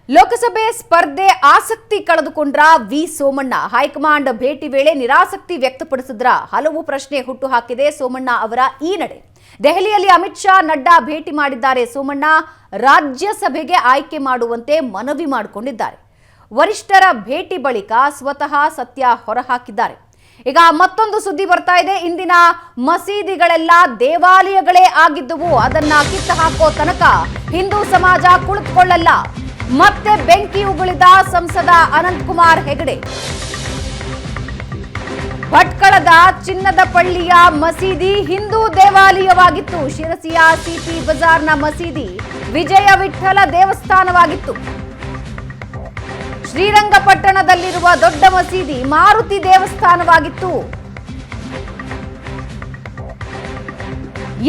ಲೋಕಸಭೆ ಸ್ಪರ್ಧೆ ಆಸಕ್ತಿ ಕಳೆದುಕೊಂಡ್ರ V Somanna high command ಭೇಟಿ ವೇಳೆ ನಿರಾಸಕ್ತಿ ವ್ಯಕ್ತಪಡಿಸಿದ್ರ ಹಲವು ಪ್ರಶ್ನೆ ಹುಟ್ಟುಹಾಕಿದೆ ಸೋಮಣ್ಣ ಅವರ ಈ ನಡೆ. ದೆಹಲಿಯಲ್ಲಿ ಅಮಿತ್ ಶಾ ನಡ್ಡಾ ಭೇಟಿ ಮಾಡಿದ್ದಾರೆ. ಸೋಮಣ್ಣ ರಾಜ್ಯಸಭೆಗೆ ಆಯ್ಕೆ ಮಾಡುವಂತೆ ಮನವಿ ಮಾಡಿಕೊಂಡಿದ್ದಾರೆ. ವರಿಷ್ಠರ ಭೇಟಿ ಬಳಿಕ ಸ್ವತಃ ಸತ್ಯ ಹೊರಹಾಕಿದ್ದಾರೆ. ಈಗ ಮತ್ತೊಂದು ಸುದ್ದಿ ಬರ್ತಾ ಇದೆ. ಇಂದಿನ ಮಸೀದಿಗಳೆಲ್ಲ ದೇವಾಲಯಗಳೇ ಆಗಿದ್ದವು, ಅದನ್ನ ಕಿತ್ತು ಹಾಕೋ ತನಕ ಹಿಂದೂ ಸಮಾಜ ಕುಳಿತುಕೊಳ್ಳಲ್ಲ. ಮತ್ತೆ ಬೆಂಕಿ ಉಗುಳಿದ ಸಂಸದ ಅನಂತಕುಮಾರ್ ಹೆಗಡೆ. ಭಟ್ಕಳದ ಚಿನ್ನದಪಳ್ಳಿಯ ಮಸೀದಿ ಹಿಂದೂ ದೇವಾಲಯವಾಗಿತ್ತು. ಶಿರಸಿಯ ಸಿಪಿ ಬಜಾರ್ನ ಮಸೀದಿ ವಿಜಯ ವಿಠ್ಠಲ ದೇವಸ್ಥಾನವಾಗಿತ್ತು. ಶ್ರೀರಂಗಪಟ್ಟಣದಲ್ಲಿರುವ ದೊಡ್ಡ ಮಸೀದಿ ಮಾರುತಿ ದೇವಸ್ಥಾನವಾಗಿತ್ತು.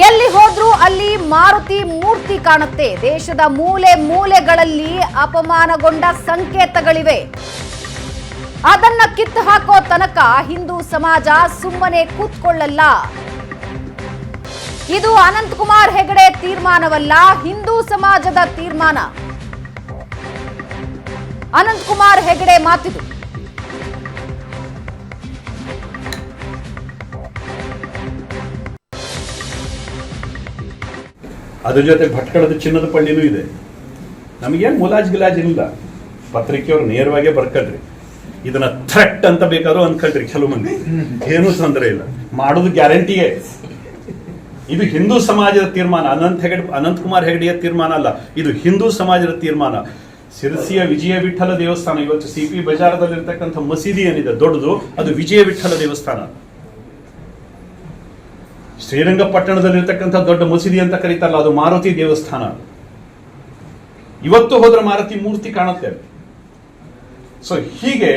ಎಲ್ಲಿ ಹೋದ್ರೂ ಅಲ್ಲಿ ಮಾರುತಿ ಮೂರ್ತಿ ಕಾಣುತ್ತೆ. ದೇಶದ ಮೂಲೆ ಮೂಲೆಗಳಲ್ಲಿ ಅಪಮಾನಗೊಂಡ ಸಂಕೇತಗಳಿವೆ. ಅದನ್ನ ಕಿತ್ತು ಹಾಕೋ ತನಕ ಹಿಂದೂ ಸಮಾಜ ಸುಮ್ಮನೆ ಕೂತ್ಕೊಳ್ಳಲ್ಲ. ಇದು ಅನಂತಕುಮಾರ್ ಹೆಗಡೆ ತೀರ್ಮಾನವಲ್ಲ, ಹಿಂದೂ ಸಮಾಜದ ತೀರ್ಮಾನ. ಅನಂತಕುಮಾರ್ ಹೆಗಡೆ ಮಾತಿದು. ಅದ್ರ ಜೊತೆ ಭಟ್ಕಳದ ಚಿನ್ನದ ಪಳ್ಳಿನೂ ಇದೆ. ನಮಗೇನು ಮುಲಾಜ್ ಗಿಲಾಜ್ ಇಲ್ಲ. ಪತ್ರಿಕೆಯವ್ರು ನೇರವಾಗೇ ಬರ್ಕಳ್ರಿ. ಇದನ್ನ ಥ್ರೆಟ್ ಅಂತ ಬೇಕಾದ್ರೂ ಅನ್ಕೊಳ್ರಿ ಕೆಲವು ಮಂದಿ, ಏನೂ ತೊಂದರೆ ಇಲ್ಲ, ಮಾಡೋದು ಗ್ಯಾರಂಟಿಯೇ. ಇದು ಹಿಂದೂ ಸಮಾಜದ ತೀರ್ಮಾನ, ಅನಂತಕುಮಾರ್ ಹೆಗಡೆಯ ತೀರ್ಮಾನ ಅಲ್ಲ, ಇದು ಹಿಂದೂ ಸಮಾಜದ ತೀರ್ಮಾನ. ಶಿರಸಿಯ ವಿಜಯ ವಿಠ್ಠಲ ದೇವಸ್ಥಾನ, ಇವತ್ತು ಸಿಪಿ ಬಜಾರದಲ್ಲಿರ್ತಕ್ಕಂಥ ಮಸೀದಿ ಏನಿದೆ ದೊಡ್ಡದು, ಅದು ವಿಜಯ ವಿಠ್ಠಲ ದೇವಸ್ಥಾನ. ಶ್ರೀರಂಗಪಟ್ಟಣದಲ್ಲಿರ್ತಕ್ಕಂಥ ದೊಡ್ಡ ಮಸೀದಿ ಅಂತ ಕರೀತಾರಲ್ಲ, ಅದು ಮಾರುತಿ ದೇವಸ್ಥಾನ. ಇವತ್ತು ಹೋದ್ರೆ ಮಾರುತಿ ಮೂರ್ತಿ ಕಾಣುತ್ತೆ. ಸೊ ಹೀಗೆ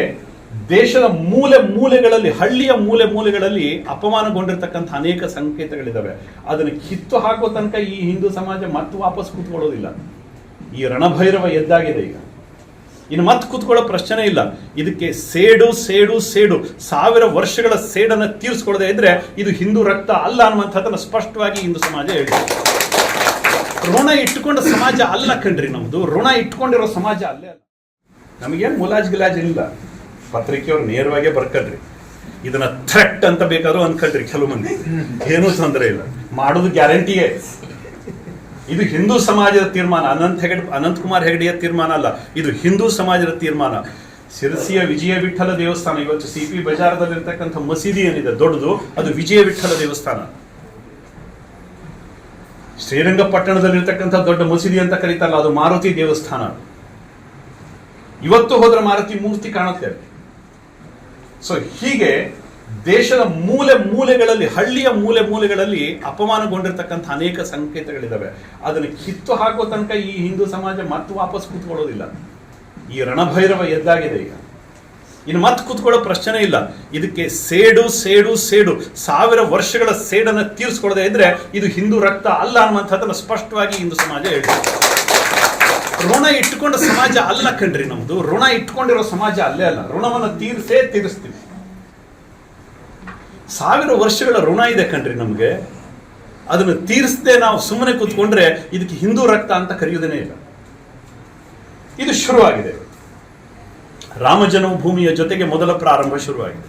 ದೇಶದ ಮೂಲೆ ಮೂಲೆಗಳಲ್ಲಿ, ಹಳ್ಳಿಯ ಮೂಲೆ ಮೂಲೆಗಳಲ್ಲಿ ಅಪಮಾನಗೊಂಡಿರ್ತಕ್ಕಂಥ ಅನೇಕ ಸಂಕೇತಗಳಿದಾವೆ. ಅದನ್ನು ಕಿತ್ತು ಹಾಕೋ ತನಕ ಈ ಹಿಂದೂ ಸಮಾಜ ಮತ್ತೆ ವಾಪಸ್ ಕೂತ್ಕೊಳ್ಳೋದಿಲ್ಲ. ಈ ರಣಭೈರವ ಎದ್ದಾಗಿದೆ. ಈಗ ಇನ್ನು ಮತ್ತೆ ಕೂತ್ಕೊಳ್ಳೋ ಪ್ರಶ್ನೆ ಇಲ್ಲ. ಇದಕ್ಕೆ ಸೇಡು ಸೇಡು ಸೇಡು, 1000 ವರ್ಷಗಳ ಸೇಡನ್ನು ತೀರಿಸ್ಕೊಳ್ಳದೆ ಇದ್ರೆ ಇದು ಹಿಂದೂ ರಕ್ತ ಅಲ್ಲ ಅನ್ನುವಂಥದ್ದನ್ನು ಸ್ಪಷ್ಟವಾಗಿ ಹಿಂದೂ ಸಮಾಜ ಹೇಳಿದೆ. ಋಣ ಇಟ್ಟುಕೊಂಡ ಸಮಾಜ ಅಲ್ಲ ಕಣ್ರಿ ನಮ್ದು, ಋಣ ಇಟ್ಕೊಂಡಿರೋ ಸಮಾಜ ಅಲ್ಲೇ ಅಲ್ಲ. ನಮಗೇನು ಮುಲಾಜ್ ಗಿಲಾಜ್ ಇಲ್ಲ. ಪತ್ರಿಕೆಯವ್ರು ನೇರವಾಗೇ ಬರ್ಕಳ್ರಿ. ಇದನ್ನ ಥ್ರೆಟ್ ಅಂತ ಬೇಕಾದ್ರೂ ಅನ್ಕೊಳ್ರಿ ಕೆಲವು ಮಂದಿ, ಏನೂ ತೊಂದರೆ ಇಲ್ಲ, ಮಾಡೋದು ಗ್ಯಾರಂಟಿಯೇ. ಇದು ಹಿಂದೂ ಸಮಾಜದ ತೀರ್ಮಾನ, ಅನಂತಕುಮಾರ್ ಹೆಗಡೆಯ ತೀರ್ಮಾನ ಅಲ್ಲ, ಇದು ಹಿಂದೂ ಸಮಾಜದ ತೀರ್ಮಾನ. ಶಿರಸಿಯ ವಿಜಯ ವಿಠ್ಠಲ ದೇವಸ್ಥಾನ, ಇವತ್ತು ಸಿಪಿ ಬಜಾರದಲ್ಲಿರ್ತಕ್ಕಂಥ ಮಸೀದಿ ಏನಿದೆ ದೊಡ್ಡದು, ಅದು ವಿಜಯ ವಿಠ್ಠಲ ದೇವಸ್ಥಾನ. ಶ್ರೀರಂಗಪಟ್ಟಣದಲ್ಲಿರ್ತಕ್ಕಂಥ ದೊಡ್ಡ ಮಸೀದಿ ಅಂತ ಕರೀತಾರಲ್ಲ, ಅದು ಮಾರುತಿ ದೇವಸ್ಥಾನ. ಇವತ್ತು ಹೋದ್ರೆ ಮಾರುತಿ ಮೂರ್ತಿ ಕಾಣುತ್ತೆ. ಸೊ ಹೀಗೆ ದೇಶದ ಮೂಲೆ ಮೂಲೆಗಳಲ್ಲಿ, ಹಳ್ಳಿಯ ಮೂಲೆ ಮೂಲೆಗಳಲ್ಲಿ ಅಪಮಾನಗೊಂಡಿರ್ತಕ್ಕಂಥ ಅನೇಕ ಸಂಕೇತಗಳಿದಾವೆ. ಅದನ್ನು ಕಿತ್ತು ಹಾಕೋ ತನಕ ಈ ಹಿಂದೂ ಸಮಾಜ ಮತ್ತೆ ವಾಪಸ್ ಕೂತ್ಕೊಳ್ಳೋದಿಲ್ಲ. ಈ ರಣಭೈರವ ಎದ್ದಾಗಿದೆ. ಈಗ ಇನ್ನು ಮತ್ತೆ ಕೂತ್ಕೊಳ್ಳೋ ಪ್ರಶ್ನೆ ಇಲ್ಲ. ಇದಕ್ಕೆ ಸೇಡು ಸೇಡು ಸೇಡು, 1000 ವರ್ಷಗಳ ಸೇಡನ್ನು ತೀರಿಸ್ಕೊಳ್ಳದೆ ಇದ್ರೆ ಇದು ಹಿಂದೂ ರಕ್ತ ಅಲ್ಲ ಅನ್ನುವಂಥದ್ದನ್ನು ಸ್ಪಷ್ಟವಾಗಿ ಹಿಂದೂ ಸಮಾಜ ಹೇಳಿದೆ. ಋಣ ಇಟ್ಟುಕೊಂಡ ಸಮಾಜ ಅಲ್ಲ ಕಣ್ರಿ ನಮ್ದು, ಋಣ ಇಟ್ಕೊಂಡಿರೋ ಸಮಾಜ ಅಲ್ಲೇ ಅಲ್ಲ. ಋಣವನ್ನು ತೀರಿಸ್ತೀವಿ. 1000 ವರ್ಷಗಳ ಋಣ ಇದೆ ಕಣ್ರಿ ನಮ್ಗೆ. ಅದನ್ನು ತೀರಿಸದೆ ನಾವು ಸುಮ್ಮನೆ ಕೂತ್ಕೊಂಡ್ರೆ ಇದಕ್ಕೆ ಹಿಂದೂ ರಕ್ತ ಅಂತ ಕರೆಯುವುದೇನೇ ಇಲ್ಲ. ಇದು ಶುರುವಾಗಿದೆ. ರಾಮ ಜನ್ಮಭೂಮಿಯ ಜೊತೆಗೆ ಮೊದಲ ಪ್ರಾರಂಭ ಶುರುವಾಗಿದೆ.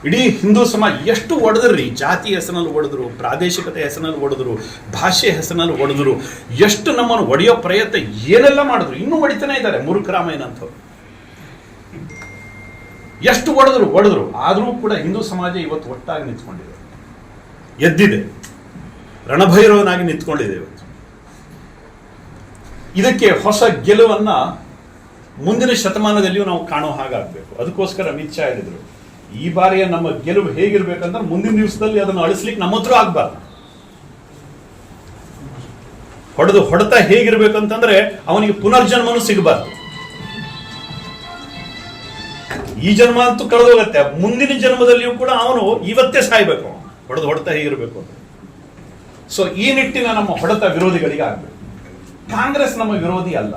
ಇಡೀ ಹಿಂದೂ ಸಮಾಜ ಎಷ್ಟು ಒಡೆದ್ರಿ, ಜಾತಿ ಹೆಸರಿನಲ್ಲಿ ಒಡೆದ್ರು, ಪ್ರಾದೇಶಿಕತೆ ಹೆಸರಿನಲ್ಲಿ ಒಡೆದ್ರು, ಭಾಷೆ ಹೆಸರಿನಲ್ಲಿ ಒಡೆದ್ರು, ಎಷ್ಟು ನಮ್ಮನ್ನು ಒಡೆಯೋ ಪ್ರಯತ್ನ ಏನೆಲ್ಲ ಮಾಡಿದ್ರು, ಇನ್ನೂ ಹೊಡಿತಾನೆ ಇದ್ದಾರೆ ಮುರುಕರಾಮಯ್ಯನ ಅಂತವ್ರು. ಎಷ್ಟು ಒಡೆದ್ರು, ಆದರೂ ಕೂಡ ಹಿಂದೂ ಸಮಾಜ ಇವತ್ತು ಒಟ್ಟಾಗಿ ನಿಂತ್ಕೊಂಡಿದೆ, ಎದ್ದಿದೆ, ರಣಭೈರವನಾಗಿ ನಿಂತ್ಕೊಂಡಿದೆ ಇವತ್ತು. ಇದಕ್ಕೆ ಹೊಸ ಗೆಲುವನ್ನ ಮುಂದಿನ ಶತಮಾನದಲ್ಲಿಯೂ ನಾವು ಕಾಣೋ ಹಾಗಾಗಬೇಕು. ಅದಕ್ಕೋಸ್ಕರ ಅಮಿತ್ ಶಾ ಹೇಳಿದ್ರು, ಈ ಬಾರಿಯ ನಮ್ಮ ಗೆಲುವು ಹೇಗಿರ್ಬೇಕಂದ್ರೆ ಮುಂದಿನ ದಿವಸದಲ್ಲಿ ಅದನ್ನು ಅಳಿಸ್ಲಿಕ್ಕೆ ನಮ್ಮ ಹತ್ರ ಆಗ್ಬಾರ್ದು. ಹೊಡೆತ ಹೇಗಿರ್ಬೇಕಂತಂದ್ರೆ ಅವನಿಗೆ ಪುನರ್ಜನ್ಮನೂ ಸಿಗಬಾರ್ದು. ಈ ಜನ್ಮ ಅಂತೂ ಕಳೆದೋಗತ್ತೆ, ಮುಂದಿನ ಜನ್ಮದಲ್ಲಿಯೂ ಕೂಡ ಅವನು ಇವತ್ತೇ ಸಾಯ್ಬೇಕು. ಹೊಡೆತ ಹೇಗಿರ್ಬೇಕು ಅಂತ. ಸೊ ಈ ನಿಟ್ಟಿನ ನಮ್ಮ ಹೊಡೆತ ವಿರೋಧಿಗಳಿಗೆ ಆಗ್ಬೇಕು. ಕಾಂಗ್ರೆಸ್ ನಮ್ಮ ವಿರೋಧಿ ಅಲ್ಲ.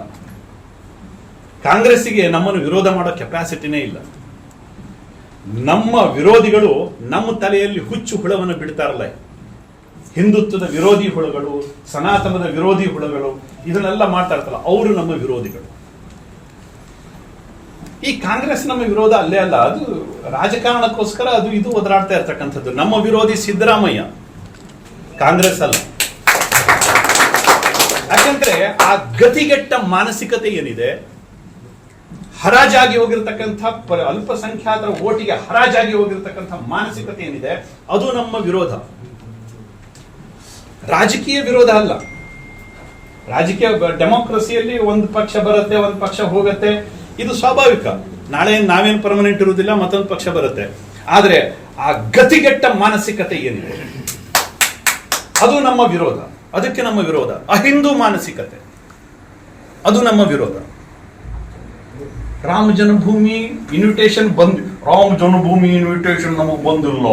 ಕಾಂಗ್ರೆಸ್ಸಿಗೆ ನಮ್ಮನ್ನು ವಿರೋಧ ಮಾಡೋ ಕೆಪಾಸಿಟಿನೇ ಇಲ್ಲ. ನಮ್ಮ ವಿರೋಧಿಗಳು ನಮ್ಮ ತಲೆಯಲ್ಲಿ ಹುಚ್ಚು ಹುಳವನ್ನು ಬಿಡ್ತಾರಲ್ಲ, ಹಿಂದುತ್ವದ ವಿರೋಧಿ ಹುಳುಗಳು, ಸನಾತನದ ವಿರೋಧಿ ಹುಳುಗಳು, ಇದನ್ನೆಲ್ಲ ಮಾಡ್ತಾ ಇರ್ತಲ್ಲ, ಅವರು ನಮ್ಮ ವಿರೋಧಿಗಳು. ಈ ಕಾಂಗ್ರೆಸ್ ನಮ್ಮ ವಿರೋಧ ಅಲ್ಲೇ ಅಲ್ಲ, ಅದು ರಾಜಕಾರಣಕ್ಕೋಸ್ಕರ ಅದು ಇದು ಒದರಾಡ್ತಾ ಇರ್ತಕ್ಕಂಥದ್ದು. ನಮ್ಮ ವಿರೋಧಿ ಸಿದ್ದರಾಮಯ್ಯ, ಕಾಂಗ್ರೆಸ್ ಅಲ್ಲ. ಯಾಕಂದ್ರೆ ಆ ಗತಿಗೆಟ್ಟ ಮಾನಸಿಕತೆ ಏನಿದೆ, ಹರಾಜಾಗಿ ಹೋಗಿರ್ತಕ್ಕಂಥ ಅಲ್ಪಸಂಖ್ಯಾತರ ಓಟಿಗೆ ಹರಾಜಾಗಿ ಹೋಗಿರ್ತಕ್ಕಂಥ ಮಾನಸಿಕತೆ ಏನಿದೆ, ಅದು ನಮ್ಮ ವಿರೋಧ. ರಾಜಕೀಯ ವಿರೋಧ ಅಲ್ಲ. ರಾಜಕೀಯ ಡೆಮೋಕ್ರಸಿಯಲ್ಲಿ ಒಂದು ಪಕ್ಷ ಬರುತ್ತೆ, ಒಂದು ಪಕ್ಷ ಹೋಗುತ್ತೆ, ಇದು ಸ್ವಾಭಾವಿಕ. ನಾಳೆ ನಾವೇನು ಪರ್ಮನೆಂಟ್ ಇರುವುದಿಲ್ಲ, ಮತ್ತೊಂದು ಪಕ್ಷ ಬರುತ್ತೆ. ಆದ್ರೆ ಆ ಗತಿಗೆಟ್ಟ ಮಾನಸಿಕತೆ ಏನಿದೆ, ಅದು ನಮ್ಮ ವಿರೋಧ. ಅದಕ್ಕೆ ನಮ್ಮ ವಿರೋಧ. ಅಹಿಂದೂ ಮಾನಸಿಕತೆ, ಅದು ನಮ್ಮ ವಿರೋಧ. ರಾಮ ಜನ್ಮಭೂಮಿ ಇನ್ವಿಟೇಷನ್ ರಾಮ ಜನ್ಮಭೂಮಿ ಇನ್ವಿಟೇಷನ್ ನಮಗೆ ಬಂದಿಲ್ಲ,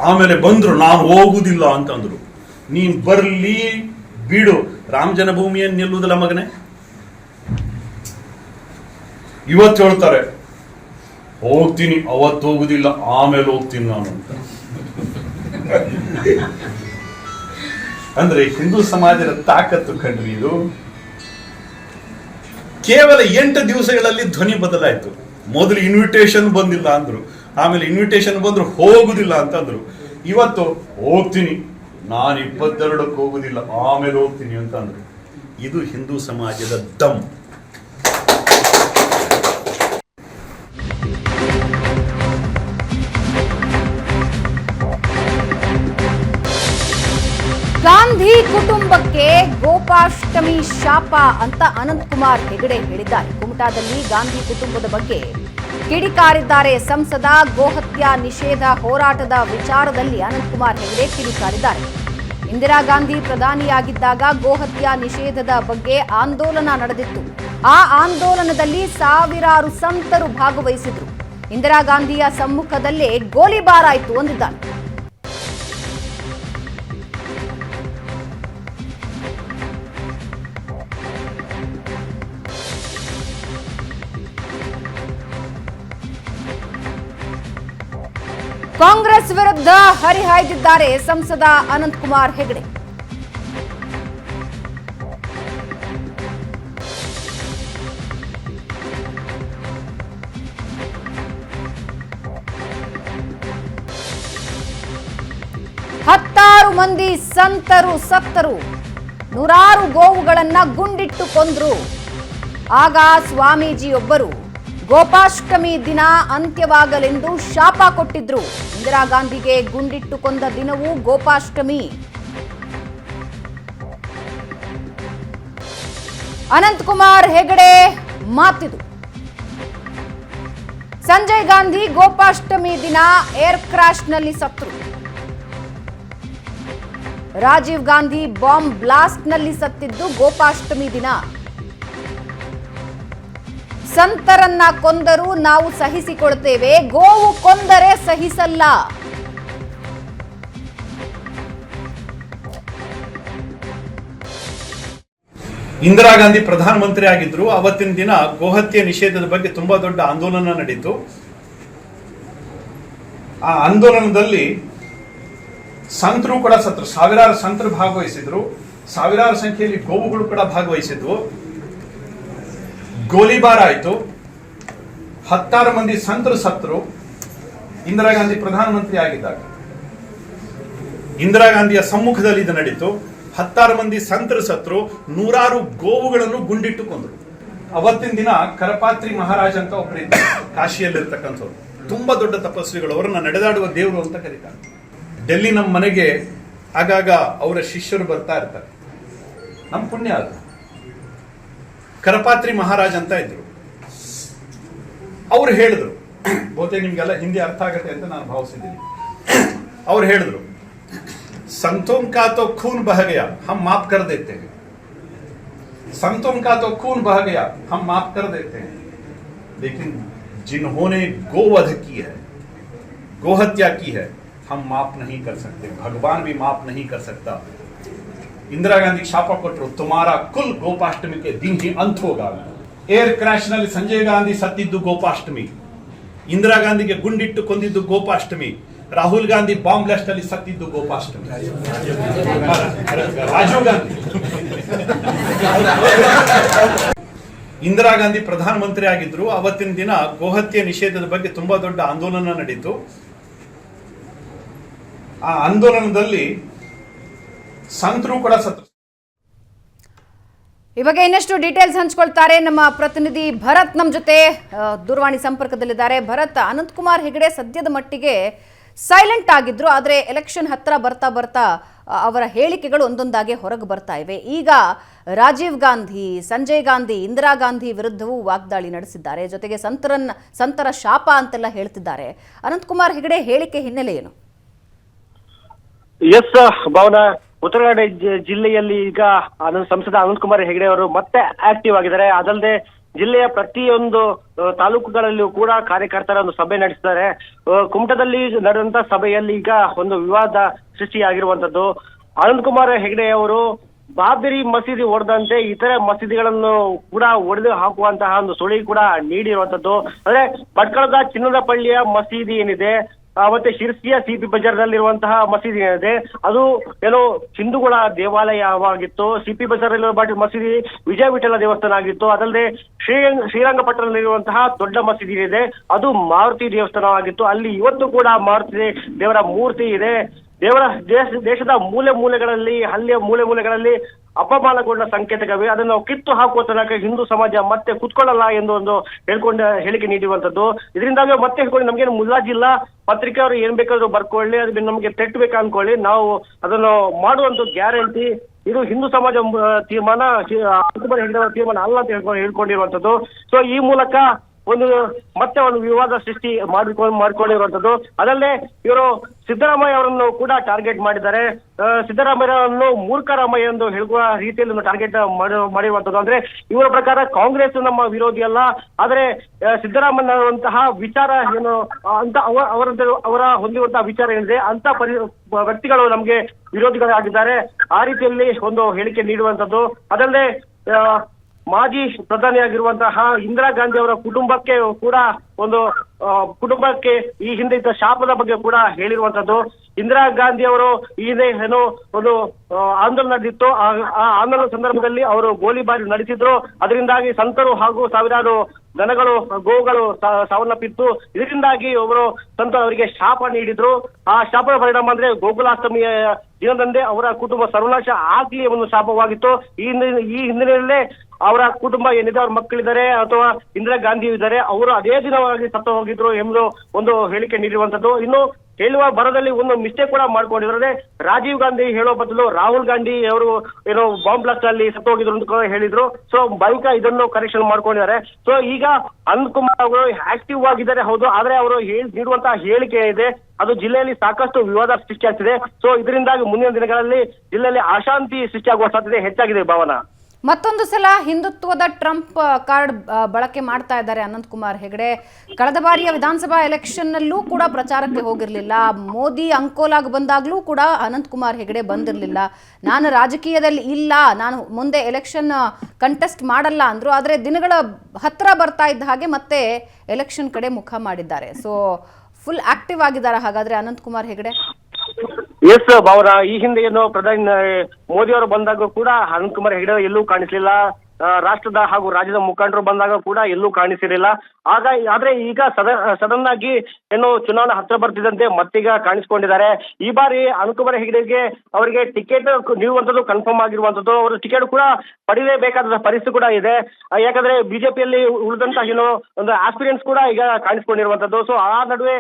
ಆಮೇಲೆ ಬಂದ್ರು ನಾನು ಹೋಗುದಿಲ್ಲ ಅಂತಂದ್ರು. ನೀನ್ ಬರ್ಲಿ ಬಿಡು, ರಾಮ ಜನ್ಮಭೂಮಿಯನ್ನು ನಿಲ್ಲುವುದಿಲ್ಲ ಮಗನೇ. ಇವತ್ತು ಹೇಳ್ತಾರೆ ಹೋಗ್ತೀನಿ, ಅವತ್ತು ಹೋಗುದಿಲ್ಲ, ಆಮೇಲೆ ಹೋಗ್ತೀನಿ ನಾನು ಅಂತ. ಅಂದ್ರೆ ಹಿಂದೂ ಸಮಾಜದ ತಾಕತ್ತು ಕಂಡ್ರಿ ಇದು. ಕೇವಲ 8 ದಿವಸಗಳಲ್ಲಿ ಧ್ವನಿ ಬದಲಾಯಿತು. ಮೊದಲು ಇನ್ವಿಟೇಷನ್ ಬಂದಿಲ್ಲ ಅಂದ್ರು, ಆಮೇಲೆ ಇನ್ವಿಟೇಷನ್ ಬಂದ್ರು ಹೋಗುದಿಲ್ಲ ಅಂತಂದ್ರು. ಇವತ್ತು ಹೋಗ್ತೀನಿ, ನಾನು 22ಕ್ಕೆ ಹೋಗುದಿಲ್ಲ, ಆಮೇಲೆ ಹೋಗ್ತೀನಿ ಅಂತ ಅಂದ್ರು. ಇದು ಹಿಂದೂ ಸಮಾಜದ ದಮ್. ಗಾಂಧಿ ಕುಟುಂಬಕ್ಕೆ ಗೋಪಾಷ್ಟಮಿ ಶಾಪ ಅಂತ ಅನಂತಕುಮಾರ್ ಹೆಗಡೆ ಹೇಳಿದ್ದಾರೆ. ಕುಮಟಾದಲ್ಲಿ ಗಾಂಧಿ ಕುಟುಂಬದ ಬಗ್ಗೆ ಕಿಡಿಕಾರಿದ್ದಾರೆ ಸಂಸದ. ಗೋಹತ್ಯಾ ನಿಷೇಧ ಹೋರಾಟದ ವಿಚಾರದಲ್ಲಿ ಅನಂತಕುಮಾರ್ ಹೆಗಡೆ ಕಿಡಿಕಾರಿದ್ದಾರೆ. ಇಂದಿರಾ ಗಾಂಧಿ ಪ್ರಧಾನಿಯಾಗಿದ್ದಾಗ ಗೋಹತ್ಯಾ ನಿಷೇಧದ ಬಗ್ಗೆ ಆಂದೋಲನ ನಡೆದಿತ್ತು. ಆ ಆಂದೋಲನದಲ್ಲಿ ಸಾವಿರಾರು ಸಂತರು ಭಾಗವಹಿಸಿದ್ರು. ಇಂದಿರಾ ಗಾಂಧಿಯ ಸಮ್ಮುಖದಲ್ಲೇ ಗೋಲಿಬಾರ್ ಆಯಿತು ಅಂದಿದ್ದಾರೆ. ಕಾಂಗ್ರೆಸ್ ವಿರುದ್ಧ ಹರಿಹಾಯ್ದಿದ್ದಾರೆ ಸಂಸದ ಅನಂತಕುಮಾರ್ ಹೆಗಡೆ. ಹತ್ತಾರು ಮಂದಿ ಸಂತರು ಸತ್ತರು, ನೂರಾರು ಗೋವುಗಳನ್ನ ಗುಂಡಿಟ್ಟು ಕೊಂದ್ರು. ಆಗ ಸ್ವಾಮೀಜಿಯೊಬ್ಬರು ಗೋಪಾಷ್ಟಮಿ ದಿನ ಅಂತ್ಯವಾಗಲೆಂದು ಶಾಪ ಕೊಟ್ಟಿದ್ರು. ಇಂದಿರಾ ಗಾಂಧಿಗೆ ಗುಂಡಿಟ್ಟು ಕೊಂದ ದಿನವೂ ಗೋಪಾಷ್ಟಮಿ. ಅನಂತಕುಮಾರ್ ಹೆಗಡೆ ಮಾತಿದು. ಸಂಜಯ್ ಗಾಂಧಿ ಗೋಪಾಷ್ಟಮಿ ದಿನ ಏರ್ ಕ್ರಾಶ್ನಲ್ಲಿ ಸತ್ತರು. ರಾಜೀವ್ ಗಾಂಧಿ ಬಾಂಬ್ ಬ್ಲಾಸ್ಟ್ನಲ್ಲಿ ಸತ್ತಿದ್ದು ಗೋಪಾಷ್ಟಮಿ ದಿನ. ಸಂತರನ್ನ ಕೊಂದರೂ ನಾವು ಸಹಿಸಿಕೊಳ್ತೇವೆ, ಗೋವು ಕೊಂದರೆ ಸಹಿಸಲ್ಲ. ಇಂದಿರಾ ಗಾಂಧಿ ಪ್ರಧಾನಮಂತ್ರಿ ಆಗಿದ್ರು. ಅವತ್ತಿನ ದಿನ ಗೋಹತ್ಯೆ ನಿಷೇಧದ ಬಗ್ಗೆ ತುಂಬಾ ದೊಡ್ಡ ಆಂದೋಲನ ನಡೀತು. ಆ ಆಂದೋಲನದಲ್ಲಿ ಸಂತರು ಕೂಡ ಸತ್ರು, ಸಾವಿರಾರು ಸಂತರು ಭಾಗವಹಿಸಿದ್ರು. ಸಾವಿರಾರು ಸಂಖ್ಯೆಯಲ್ಲಿ ಗೋವುಗಳು ಕೂಡ ಭಾಗವಹಿಸಿದ್ವು. ಗೋಲಿಬಾರ್ ಆಯಿತು. ಹತ್ತಾರು ಮಂದಿ ಸಂತರು ಸತ್ರು. ಇಂದಿರಾ ಗಾಂಧಿ ಪ್ರಧಾನಮಂತ್ರಿ ಆಗಿದ್ದಾಗ ಇಂದಿರಾ ಗಾಂಧಿಯ ಸಮ್ಮುಖದಲ್ಲಿ ಇದು ನಡೀತು. ಹತ್ತಾರು ಮಂದಿ ಸಂತರು ಸತ್ರು, ನೂರಾರು ಗೋವುಗಳನ್ನು ಗುಂಡಿಟ್ಟು ಕೊಂದ್ರು. ಅವತ್ತಿನ ದಿನ ಕರಪಾತ್ರಿ ಮಹಾರಾಜ್ ಅಂತ ಒಬ್ಬರಿದ್ದ, ಕಾಶಿಯಲ್ಲಿರ್ತಕ್ಕಂಥವ್ರು, ತುಂಬಾ ದೊಡ್ಡ ತಪಸ್ವಿಗಳು. ಅವರನ್ನ ನಡೆದಾಡುವ ದೇವರು ಅಂತ ಕರೀತಾರೆ. ಡೆಲ್ಲಿ ನಮ್ಮ ಮನೆಗೆ ಆಗಾಗ ಅವರ ಶಿಷ್ಯರು ಬರ್ತಾ ಇರ್ತಾರೆ. ನಮ್ಮ ಪುಣ್ಯ ಅದು. ಕರಪಾತ್ರಿ ಮಹಾರಾಜ್ ಅಂತ ಇದ್ರು. ಅವ್ರು ಹೇಳಿದ್ರು, ಬಹುತೇಕ ನಿಮ್ಗೆಲ್ಲ ಹಿಂದಿ ಅರ್ಥ ಆಗತ್ತೆ ಅಂತ ನಾನು ಭಾವಿಸಿದ್ದೀನಿ. ಅವ್ರು ಹೇಳಿದ್ರು, संतों का तो खून बह गया, हम माफ कर देते हैं. संतों का तो खून बह गया, हम माफ कर देते हैं, लेकिन जिन्होंने गोवध की है, गोहत्या की है, हम माफ नहीं कर सकते. भगवान भी माफ नहीं कर सकता. इंदिरा गांधी शाप कोट्ರು, तुम्हारा कुल गोपाष्टमी के दिन ही अंत होगा. ಏರ್ ಕ್ರಾಶ್ ನಲ್ಲಿ ಸಂಜಯ್ ಗಾಂಧಿ ಸತ್ತಿದ್ದು ಗೋಪಾಷ್ಟಮಿ, ಇಂದಿರಾ ಗಾಂಧಿಗೆ ಗುಂಡಿಟ್ಟು ಕೊಂದಿದ್ದು ಗೋಪಾಷ್ಟಮಿ, ರಾಹುಲ್ ಗಾಂಧಿ ಬಾಂಬ್ ಬ್ಲಾಸ್ಟ್ ಅಲ್ಲಿ ಸತ್ತಿದ್ದು ಗೋಪಾಷ್ಟಮಿ. ರಾಜೀವ್ ಗಾಂಧಿ, ಇಂದಿರಾ ಗಾಂಧಿ ಪ್ರಧಾನಮಂತ್ರಿ ಆಗಿದ್ರು. ಅವತ್ತಿನ ದಿನ ಗೋಹತ್ಯೆ ನಿಷೇಧದ ಬಗ್ಗೆ ತುಂಬಾ ದೊಡ್ಡ ಆಂದೋಲನ ನಡೀತು. ಆ ಆಂದೋಲನದಲ್ಲಿ ಸಂತರು ಕೂಡ ಸತ್ರು. ಈ ಬಗ್ಗೆ ಇನ್ನಷ್ಟು ಡೀಟೇಲ್ಸ್ ಹಂಚ್ಕೊಳ್ತಾರೆ ನಮ್ಮ ಪ್ರತಿನಿಧಿ ಭರತ್. ನಮ್ಮ ಜೊತೆ ದೂರವಾಣಿ ಸಂಪರ್ಕದಲ್ಲಿದ್ದಾರೆ. ಭರತ್, ಅನಂತಕುಮಾರ್ ಹೆಗಡೆ ಸದ್ಯದ ಮಟ್ಟಿಗೆ ಸೈಲೆಂಟ್ ಆಗಿದ್ರು, ಆದರೆ ಎಲೆಕ್ಷನ್ ಹತ್ರ ಬರ್ತಾ ಬರ್ತಾ ಅವರ ಹೇಳಿಕೆಗಳು ಒಂದೊಂದಾಗಿ ಹೊರಗೆ ಬರ್ತಾ ಇವೆ. ಈಗ ರಾಜೀವ್ ಗಾಂಧಿ, ಸಂಜಯ್ ಗಾಂಧಿ, ಇಂದಿರಾ ಗಾಂಧಿ ವಿರುದ್ಧವೂ ವಾಗ್ದಾಳಿ ನಡೆಸಿದ್ದಾರೆ. ಜೊತೆಗೆ ಸಂತರ ಶಾಪ ಅಂತೆಲ್ಲ ಹೇಳ್ತಿದ್ದಾರೆ. ಅನಂತಕುಮಾರ್ ಹೆಗಡೆ ಹೇಳಿಕೆ ಹಿನ್ನೆಲೆ ಏನು? ಎಸ್ ಭಾವನಾ, ಉತ್ತರ ಕನ್ನಡ ಜಿಲ್ಲೆಯಲ್ಲಿ ಈಗ ಸಂಸದ ಅನಂತಕುಮಾರ್ ಹೆಗಡೆ ಅವರು ಮತ್ತೆ ಆಕ್ಟಿವ್ ಆಗಿದ್ದಾರೆ. ಅದಲ್ಲದೆ ಜಿಲ್ಲೆಯ ಪ್ರತಿಯೊಂದು ತಾಲೂಕುಗಳಲ್ಲಿಯೂ ಕೂಡ ಕಾರ್ಯಕರ್ತರ ಒಂದು ಸಭೆ ನಡೆಸಿದ್ದಾರೆ. ಕುಮಟದಲ್ಲಿ ನಡೆದಂತ ಸಭೆಯಲ್ಲಿ ಈಗ ಒಂದು ವಿವಾದ ಸೃಷ್ಟಿಯಾಗಿರುವಂತದ್ದು. ಅನಂತಕುಮಾರ್ ಹೆಗಡೆ ಅವರು ಬಾಬರಿ ಮಸೀದಿ ಒಡೆದಂತೆ ಇತರೆ ಮಸೀದಿಗಳನ್ನು ಕೂಡ ಒಡೆದು ಹಾಕುವಂತಹ ಒಂದು ಸುಳಿವು ಕೂಡ ನೀಡಿರುವಂತದ್ದು. ಅಂದ್ರೆ ಭಟ್ಕಳದ ಚಿನ್ನದ ಪಳ್ಳಿಯ ಮಸೀದಿ ಏನಿದೆ, ಮತ್ತೆ ಶಿರ್ಸಿಯ ಸಿಪಿ ಬಜಾರ್ನಲ್ಲಿರುವಂತಹ ಮಸೀದಿ ಏನಿದೆ, ಅದು ಏನೋ ಹಿಂದೂಗಳ ದೇವಾಲಯವಾಗಿತ್ತು. ಸಿಪಿ ಬಜಾರ್ನಲ್ಲಿರುವ ಮಸೀದಿ ವಿಜಯ ವಿಠಲ ದೇವಸ್ಥಾನ ಆಗಿತ್ತು. ಅದಲ್ಲದೆ ಶ್ರೀರಂಗಪಟ್ಟಣದಲ್ಲಿರುವಂತಹ ದೊಡ್ಡ ಮಸೀದಿ ಇದೆ, ಅದು ಮಾರುತಿ ದೇವಸ್ಥಾನವಾಗಿತ್ತು. ಅಲ್ಲಿ ಇವತ್ತು ಕೂಡ ಮಾರುತಿ ದೇವರ ಮೂರ್ತಿ ಇದೆ. ದೇಶದ ಮೂಲೆ ಮೂಲೆಗಳಲ್ಲಿ, ಹಳ್ಳಿಯ ಮೂಲೆ ಮೂಲೆಗಳಲ್ಲಿ ಅಪಮಾನಗೊಂಡ ಸಂಕೇತಗಳಿವೆ. ಅದನ್ನು ಕಿತ್ತು ಹಾಕುವ ತನಕ ಹಿಂದೂ ಸಮಾಜ ಮತ್ತೆ ಕುತ್ಕೊಳ್ಳಲ್ಲ ಎಂದು ಒಂದು ಹೇಳಿಕೆ ನೀಡಿರುವಂತದ್ದು. ಇದರಿಂದಾಗಿ ಮತ್ತೆ ಹೇಳ್ಕೊಂಡು ನಮ್ಗೇನು ಮುಲಾಜಿಲ್ಲ, ಪತ್ರಿಕೆಯವರು ಏನ್ ಬೇಕಾದ್ರೂ ಬರ್ಕೊಳ್ಳಿ, ಅದು ನಮಗೆ ತೆಟ್ಟಬೇಕು ಅನ್ಕೊಳ್ಳಿ, ನಾವು ಅದನ್ನು ಮಾಡುವಂತ ಗ್ಯಾರಂಟಿ. ಇದು ಹಿಂದೂ ಸಮಾಜ ತೀರ್ಮಾನ, ತೀರ್ಮಾನ ಅಲ್ಲ ಅಂತ ಹೇಳ್ಕೊಂಡಿರುವಂತದ್ದು. ಸೊ ಈ ಮೂಲಕ ಮತ್ತೆ ಒಂದು ವಿವಾದ ಸೃಷ್ಟಿ ಮಾಡಿಕೊಂಡಿರುವಂತದ್ದು. ಅದಲ್ಲದೆ ಇವರು ಸಿದ್ದರಾಮಯ್ಯ ಅವರನ್ನು ಕೂಡ ಟಾರ್ಗೆಟ್ ಮಾಡಿದ್ದಾರೆ. ಸಿದ್ದರಾಮಯ್ಯ ಅವರನ್ನು ಮೂರ್ಖರಾಮಯ್ಯ ಎಂದು ಹೇಳುವ ರೀತಿಯಲ್ಲಿ ಒಂದು ಟಾರ್ಗೆಟ್ ಮಾಡಿರುವಂತದ್ದು. ಅಂದ್ರೆ ಇವರ ಪ್ರಕಾರ ಕಾಂಗ್ರೆಸ್ ನಮ್ಮ ವಿರೋಧಿ ಅಲ್ಲ, ಆದ್ರೆ ಸಿದ್ದರಾಮಯ್ಯನಂತಹ ವಿಚಾರ ಏನು ಅಂತ ಅವರ ಹೊಂದಿರುವಂತಹ ವಿಚಾರ ಏನಿದೆ ಅಂತ ವ್ಯಕ್ತಿಗಳು ನಮ್ಗೆ ವಿರೋಧಿಗಳಾಗಿದ್ದಾರೆ, ಆ ರೀತಿಯಲ್ಲಿ ಒಂದು ಹೇಳಿಕೆ ನೀಡುವಂತದ್ದು. ಅದಲ್ಲದೆ ಮಾಜಿ ಪ್ರಧಾನಿಯಾಗಿರುವಂತಹ ಇಂದಿರಾ ಗಾಂಧಿ ಅವರ ಕುಟುಂಬಕ್ಕೆ ಕೂಡ ಈ ಹಿಂದೆ ಇದ್ದ ಶಾಪದ ಬಗ್ಗೆ ಕೂಡ ಹೇಳಿರುವಂತದ್ದು. ಇಂದಿರಾ ಗಾಂಧಿ ಅವರು ಈ ಹಿಂದೆ ಏನೋ ಒಂದು ಆಂದೋಲನ ನಡೆದಿತ್ತು. ಆ ಆಂದೋಲನ ಸಂದರ್ಭದಲ್ಲಿ ಅವರು ಗೋಲಿಬಾರಿ ನಡೆಸಿದ್ರು. ಅದರಿಂದಾಗಿ ಸಂತರು ಹಾಗೂ ಸಾವಿರಾರು ದನಗಳು, ಗೋವುಗಳು ಸಾವನ್ನಪ್ಪಿತ್ತು. ಇದರಿಂದಾಗಿ ಅವರು ಅವರಿಗೆ ಶಾಪ ನೀಡಿದ್ರು. ಆ ಶಾಪದ ಪರಿಣಾಮ ಅಂದ್ರೆ ಗೋಕುಲಾಷ್ಟಮಿಯ ದಿನದಂದೇ ಅವರ ಕುಟುಂಬ ಸರ್ವನಾಶ ಆಗ್ಲಿ ಒಂದು ಶಾಪವಾಗಿತ್ತು. ಈ ಹಿನ್ನೆಲೆಯಲ್ಲೇ ಅವರ ಕುಟುಂಬ ಏನಿದೆ, ಅವ್ರ ಮಕ್ಕಳಿದ್ದಾರೆ ಅಥವಾ ಇಂದಿರಾ ಗಾಂಧಿ ಇದ್ದಾರೆ, ಅವರು ಅದೇ ದಿನವಾಗಿ ಸತ್ತು ಹೋಗಿದ್ರು ಎಂದು ಒಂದು ಹೇಳಿಕೆ ನೀಡಿರುವಂತದ್ದು. ಇನ್ನು ಹೇಳುವ ಬರದಲ್ಲಿ ಒಂದು ಮಿಸ್ಟೇಕ್ ಕೂಡ ಮಾಡ್ಕೊಂಡಿದ್ದಾರೆ. ರಾಜೀವ್ ಗಾಂಧಿ ಹೇಳೋ ಬದಲು ರಾಹುಲ್ ಗಾಂಧಿ ಅವರು ಏನೋ ಬಾಂಬ್ ಬ್ಲಾಸ್ಟ್ ಅಲ್ಲಿ ಸತ್ತು ಹೋಗಿದ್ರು ಅಂತ ಹೇಳಿದ್ರು. ಸೊ ಬಳಿಕ ಇದನ್ನು ಕರೆಕ್ಷನ್ ಮಾಡ್ಕೊಂಡಿದ್ದಾರೆ. ಸೊ ಈಗ ಅನಂತಕುಮಾರ್ ಅವರು ಆಕ್ಟಿವ್ ಆಗಿದ್ದಾರೆ, ಹೌದು, ಆದ್ರೆ ಅವರು ನೀಡುವಂತಹ ಹೇಳಿಕೆ ಇದೆ, ಅದು ಜಿಲ್ಲೆಯಲ್ಲಿ ಸಾಕಷ್ಟು ವಿವಾದ ಸೃಷ್ಟಿಯಾಗ್ತಿದೆ. ಸೊ ಇದರಿಂದಾಗಿ ಮುಂದಿನ ದಿನಗಳಲ್ಲಿ ಜಿಲ್ಲೆಯಲ್ಲಿ ಅಶಾಂತಿ ಸೃಷ್ಟಿಯಾಗುವ ಸಾಧ್ಯತೆ ಹೆಚ್ಚಾಗಿದೆ. ಭಾವನಾ, ಮತ್ತೊಂದು ಸಲ ಹಿಂದುತ್ವದ ಟ್ರಂಪ್ ಕಾರ್ಡ್ ಬಳಕೆ ಮಾಡ್ತಾ ಇದ್ದಾರೆ ಅನಂತಕುಮಾರ್ ಹೆಗಡೆ. ಕಳೆದ ಬಾರಿಯ ವಿಧಾನಸಭಾ ಎಲೆಕ್ಷನ್ನಲ್ಲೂ ಕೂಡ ಪ್ರಚಾರಕ್ಕೆ ಹೋಗಿರಲಿಲ್ಲ. ಮೋದಿ ಅಂಕೋಲಾಗ್ ಬಂದಾಗಲೂ ಕೂಡ ಅನಂತಕುಮಾರ್ ಹೆಗಡೆ ಬಂದಿರಲಿಲ್ಲ. ನಾನು ರಾಜಕೀಯದಲ್ಲಿ ಇಲ್ಲ, ನಾನು ಮುಂದೆ ಎಲೆಕ್ಷನ್ ಕಂಟೆಸ್ಟ್ ಮಾಡಲ್ಲ ಅಂದ್ರು. ಆದರೆ ದಿನಗಳ ಹತ್ರ ಬರ್ತಾ ಇದ್ದ ಹಾಗೆ ಮತ್ತೆ ಎಲೆಕ್ಷನ್ ಕಡೆ ಮುಖ ಮಾಡಿದ್ದಾರೆ. ಸೊ ಫುಲ್ ಆಕ್ಟಿವ್ ಆಗಿದ್ದಾರೆ ಹಾಗಾದ್ರೆ ಅನಂತಕುಮಾರ್ ಹೆಗಡೆ. ಎಸ್ ಭಾವನಾ, ಈ ಹಿಂದೆ ಏನು ಪ್ರಧಾನಿ ಮೋದಿ ಅವರು ಬಂದಾಗ ಕೂಡ ಅನಂತಕುಮಾರ್ ಹೆಗಡೆ ಎಲ್ಲೂ ಕಾಣಿಸ್ಲಿಲ್ಲ. ರಾಷ್ಟ್ರದ ಹಾಗೂ ರಾಜ್ಯದ ಮುಖಂಡರು ಬಂದಾಗ ಕೂಡ ಎಲ್ಲೂ ಕಾಣಿಸಿರಲಿಲ್ಲ. ಆದ್ರೆ ಈಗ ಸಡನ್ ಆಗಿ ಏನು ಚುನಾವಣೆ ಹತ್ರ ಬರ್ತಿದ್ದಂತೆ ಮತ್ತೀಗ ಕಾಣಿಸ್ಕೊಂಡಿದ್ದಾರೆ. ಈ ಬಾರಿ ಅನಂತಕುಮಾರ್ ಹೆಗಡೆಗೆ ಅವರಿಗೆ ಟಿಕೆಟ್ ನೀಡುವಂತದ್ದು ಕನ್ಫರ್ಮ್ ಆಗಿರುವಂತದ್ದು. ಅವರು ಟಿಕೆಟ್ ಕೂಡ ಪಡೆಯಲೇಬೇಕಾದ ಪರಿಸ್ಥಿತಿ ಕೂಡ ಇದೆ. ಯಾಕಂದ್ರೆ ಬಿಜೆಪಿಯಲ್ಲಿ ಉಳಿದಂತಹ ಏನೋ ಒಂದು ಆಸ್ಪಿರೆಂಟ್ಸ್ ಕೂಡ ಈಗ ಕಾಣಿಸ್ಕೊಂಡಿರುವಂತದ್ದು. ಸೊ ಆ ನಡುವೆ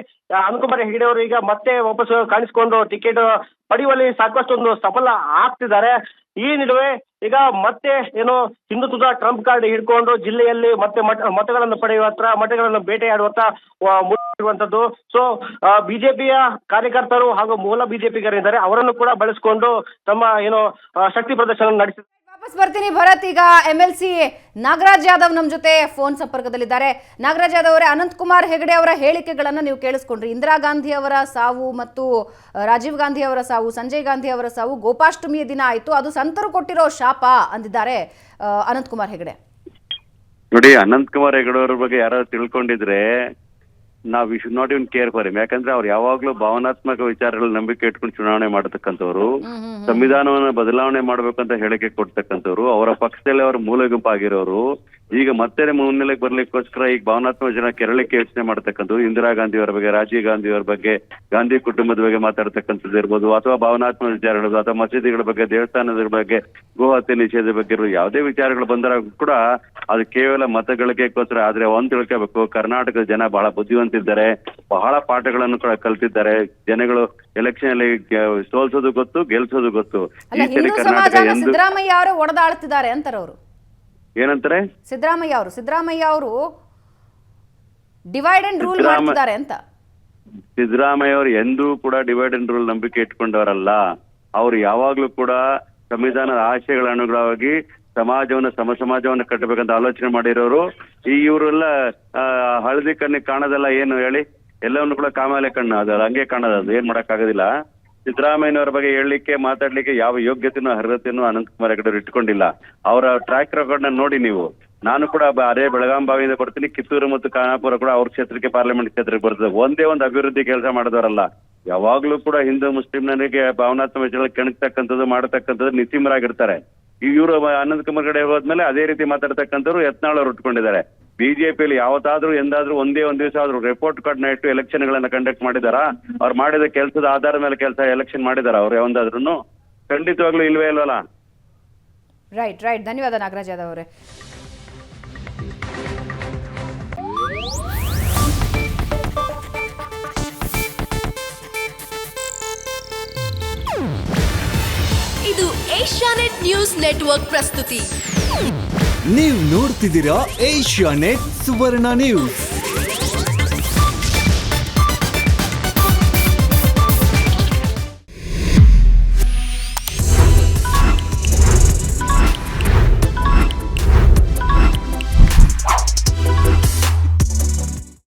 ಅನಂತಕುಮಾರ್ ಹೆಗಡೆ ಅವರು ಈಗ ಮತ್ತೆ ವಾಪಸ್ ಕಾಣಿಸ್ಕೊಂಡು ಟಿಕೆಟ್ ಪಡೆಯುವಲ್ಲಿ ಸಾಕಷ್ಟು ಒಂದು ಸಫಲ ಆಗ್ತಿದ್ದಾರೆ. ಈ ನಡುವೆ ಈಗ ಮತ್ತೆ ಏನು ಹಿಂದುತ್ವದ ಟ್ರಂಪ್ ಕಾರ್ಡ್ ಹಿಡ್ಕೊಂಡು ಜಿಲ್ಲೆಯಲ್ಲಿ ಮತ್ತೆ ಮತಗಳನ್ನು ಪಡೆಯುವತ್ತ, ಮತಗಳನ್ನು ಬೇಟೆಯಾಡುವತ್ತ ಮುಂದುವರಿರುವಂತದ್ದು. ಸೊ ಬಿಜೆಪಿಯ ಕಾರ್ಯಕರ್ತರು ಹಾಗೂ ಮೂಲ ಬಿಜೆಪಿಗರಿದ್ದಾರೆ, ಅವರನ್ನು ಕೂಡ ಬಳಸಿಕೊಂಡು ತಮ್ಮ ಏನು ಶಕ್ತಿ ಪ್ರದರ್ಶನ ನಡೆಸಿದ್ದಾರೆ. ವಾಪಸ್ ಬರ್ತೀನಿ ಭರತ್. ಈಗ MLC ನಾಗರಾಜ್ ಯಾದವ್ ನಮ್ಮ ಜೊತೆ ಫೋನ್ ಸಂಪರ್ಕದಲ್ಲಿದ್ದಾರೆ. ನಾಗರಾಜ್ ಯಾದವ್ ಅವರೇ, ಅನಂತಕುಮಾರ್ ಹೆಗಡೆ ಅವರ ಹೇಳಿಕೆಗಳನ್ನು ನೀವು ಕೇಳಿಸ್ಕೊಂಡ್ರಿ. ಇಂದಿರಾ ಗಾಂಧಿ ಅವರ ಸಾವು ಮತ್ತು ರಾಜೀವ್ ಗಾಂಧಿ ಅವರ ಸಾವು, ಸಂಜಯ್ ಗಾಂಧಿ ಅವರ ಸಾವು ಗೋಪಾಷ್ಟಮಿಯ ದಿನ ಆಯಿತು, ಅದು ಸಂತರು ಕೊಟ್ಟಿರೋ ಶಾಪ ಅಂದಿದ್ದಾರೆ ಅನಂತಕುಮಾರ್ ಹೆಗಡೆ. ನೋಡಿ, ಅನಂತಕುಮಾರ್ ಹೆಗಡೆ ಅವ್ರ ಬಗ್ಗೆ ಯಾರಾದ್ರೂ ತಿಳ್ಕೊಂಡಿದ್ರೆ ನಾವು we should not even care for him. ಯಾಕಂದ್ರೆ ಅವ್ರು ಯಾವಾಗ್ಲೂ ಭಾವನಾತ್ಮಕ ವಿಚಾರಗಳ ನಂಬಿಕೆ ಇಟ್ಕೊಂಡು ಚುನಾವಣೆ ಮಾಡತಕ್ಕಂಥವ್ರು, ಸಂವಿಧಾನವನ್ನ ಬದಲಾವಣೆ ಮಾಡ್ಬೇಕಂತ ಹೇಳಿಕೆ ಕೊಡ್ತಕ್ಕಂಥವ್ರು, ಅವರ ಪಕ್ಷದಲ್ಲಿ ಅವರ ಮೂಲ ಗುಂಪಾಗಿರೋರು ಈಗ ಮತ್ತೆ ಮುನ್ನೆಲೆಗೆ ಬರ್ಲಿಕ್ಕೋಸ್ಕರ ಈಗ ಭಾವನಾತ್ಮಕ ಜನ ಕೆರಳಿಕೆ ಯೋಚನೆ ಮಾಡ್ತಕ್ಕಂಥದ್ದು, ಇಂದಿರಾ ಗಾಂಧಿ ಅವರ ಬಗ್ಗೆ, ರಾಜೀವ್ ಗಾಂಧಿ ಅವರ ಬಗ್ಗೆ, ಗಾಂಧಿ ಕುಟುಂಬದ ಬಗ್ಗೆ ಮಾತಾಡ್ತಕ್ಕಂಥದ್ದು ಇರ್ಬೋದು, ಅಥವಾ ಭಾವನಾತ್ಮಕ ವಿಚಾರಗಳು ಅಥವಾ ಮಸೀದಿಗಳ ಬಗ್ಗೆ, ದೇವಸ್ಥಾನದ ಬಗ್ಗೆ, ಗೋ ಹತ್ಯೆ ನಿಷೇಧ ಬಗ್ಗೆ ಇರೋ ಯಾವುದೇ ವಿಚಾರಗಳು ಬಂದಾಗ ಕೂಡ ಅದು ಕೇವಲ ಮತಗಳಿಕೆಗೋಸ್ಕರ. ಆದ್ರೆ ಒಂದ್ ತಿಳ್ಕೋಬೇಕು, ಕರ್ನಾಟಕದ ಜನ ಬಹಳ ಬುದ್ಧಿವಂತಿದ್ದಾರೆ, ಬಹಳ ಪಾಠಗಳನ್ನು ಕೂಡ ಕಲ್ತಿದ್ದಾರೆ. ಜನಗಳು ಎಲೆಕ್ಷನ್ ಅಲ್ಲಿ ಸೋಲ್ಸೋದು ಗೊತ್ತು, ಗೆಲ್ಸೋದು ಗೊತ್ತು. ಅಲ್ಲ, ಈ ಸರಿ ಹಿಂದೂ ಕರ್ನಾಟಕ ಸಮಾಜನ ಎಂದು ಸಿದ್ದರಾಮಯ್ಯ ಅವರು ಒಡೆದಾಳ್ತಿದ್ದಾರೆ ಅಂತಾರೆ ಅವರು. ಏನಂತಾರೆ? ಸಿದ್ದರಾಮಯ್ಯ ಅವರು ಡಿವೈಡ್ ಅಂಡ್ ರೂಲ್ ಮಾಡ್ತಿದ್ದಾರೆ ಅಂತ. ಸಿದ್ದರಾಮಯ್ಯ ಅವರು ಎಂದೂ ಕೂಡ ಡಿವೈಡ್ ಅಂಡ್ ರೂಲ್ ನಂಬಿಕೆ ಇಟ್ಕೊಂಡವರಲ್ಲ. ಅವ್ರು ಯಾವಾಗ್ಲೂ ಕೂಡ ಸಂವಿಧಾನದ ಆಶಯಗಳ ಅನುಗುಣವಾಗಿ ಸಮಾಜವನ್ನ ಸಮಾಜವನ್ನ ಕಟ್ಟಬೇಕಂತ ಆಲೋಚನೆ ಮಾಡಿರೋರು. ಈ ಇವರೆಲ್ಲ ಹಳದಿ ಕಣ್ಣಿಗೆ ಕಾಣೋದಲ್ಲ, ಏನು ಹೇಳಿ, ಎಲ್ಲವನ್ನು ಕೂಡ ಕಾಮಾಲೆ ಕಣ್ಣು, ಅದು ಹಂಗೆ ಕಾಣೋದು, ಏನ್ ಮಾಡಕ್ ಆಗೋದಿಲ್ಲ. ಸಿದ್ದರಾಮಯ್ಯನವರ ಬಗ್ಗೆ ಹೇಳಲಿಕ್ಕೆ ಮಾತಾಡ್ಲಿಕ್ಕೆ ಯಾವ ಯೋಗ್ಯತೆನೂ ಅರ್ಹತೆನೂ ಅನಂತಕುಮಾರ್ ಹೆಗಡೆ ಅವರು ಇಟ್ಕೊಂಡಿಲ್ಲ. ಅವರ ಟ್ರ್ಯಾಕ್ ರೆಕಾರ್ಡ್ ನ ನೋಡಿ ನೀವು. ನಾನು ಕೂಡ ಅದೇ ಬೆಳಗಾಂ ಬಾವಿಯಿಂದ ಬರ್ತೀನಿ, ಕಿತ್ತೂರು ಮತ್ತು ಖಾನಾಪುರ ಕೂಡ ಅವ್ರ ಕ್ಷೇತ್ರಕ್ಕೆ, ಪಾರ್ಲಿಮೆಂಟ್ ಕ್ಷೇತ್ರಕ್ಕೆ ಬರ್ತದೆ. ಒಂದೇ ಒಂದು ಅಭಿವೃದ್ಧಿ ಕೆಲಸ ಮಾಡಿದವರಲ್ಲ. ಯಾವಾಗ್ಲೂ ಕೂಡ ಹಿಂದೂ ಮುಸ್ಲಿಂನರಿಗೆ ಭಾವನಾತ್ಮಕ ವಿಚಾರಗಳು ಕೆಣಕ್ತಕ್ಕಂಥದ್ದು ಮಾಡತಕ್ಕಂಥದ್ದು ನಿಸ್ಸೀಮರಾಗಿರ್ತಾರೆ. ಇವರು ಅನಂತಕುಮಾರ್ ಕಡೆ ಹೋದ್ಮೇಲೆ ಅದೇ ರೀತಿ ಮಾತಾಡ್ತಕ್ಕಂಥವ್ರು ಯತ್ನಾಳ್ ಅವರು ಉಟ್ಕೊಂಡಿದ್ದಾರೆ. ಬಿಜೆಪಿಯಲ್ಲಿ ಯಾವತ್ತಾದ್ರೂ ಎಂದಾದ್ರೂ ಒಂದ್ ದಿವಸ ಆದ್ರೂ ರಿಪೋರ್ಟ್ ಕಾರ್ಡ್ ನ ಇಟ್ಟು ಎಲೆಕ್ಷನ್ ಗಳನ್ನ ಕಂಡಕ್ಟ್ ಮಾಡಿದಾರ? ಅವ್ರು ಮಾಡಿದ ಕೆಲಸದ ಆಧಾರದ ಮೇಲೆ ಎಲೆಕ್ಷನ್ ಮಾಡಿದಾರ ಅವ್ರು ಯಾವಂದಾದ್ರೂ? ಖಂಡಿತವಾಗ್ಲೂ ಇಲ್ವೇ ಇಲ್ವಲ್ಲ. ರೈಟ್. ಧನ್ಯವಾದ ನಾಗರಾಜ್ ಯಾದವ್ ಅವರೇ. ಇದು ಏಷ್ಯಾನೆಟ್ ನ್ಯೂಸ್ ನೆಟ್ವರ್ಕ್ ಪ್ರಸ್ತುತಿ. ನೀವು ನೋಡ್ತಿದ್ದೀರಾ ಏಷ್ಯಾನೆಟ್ ಸುವರ್ಣ ನ್ಯೂಸ್.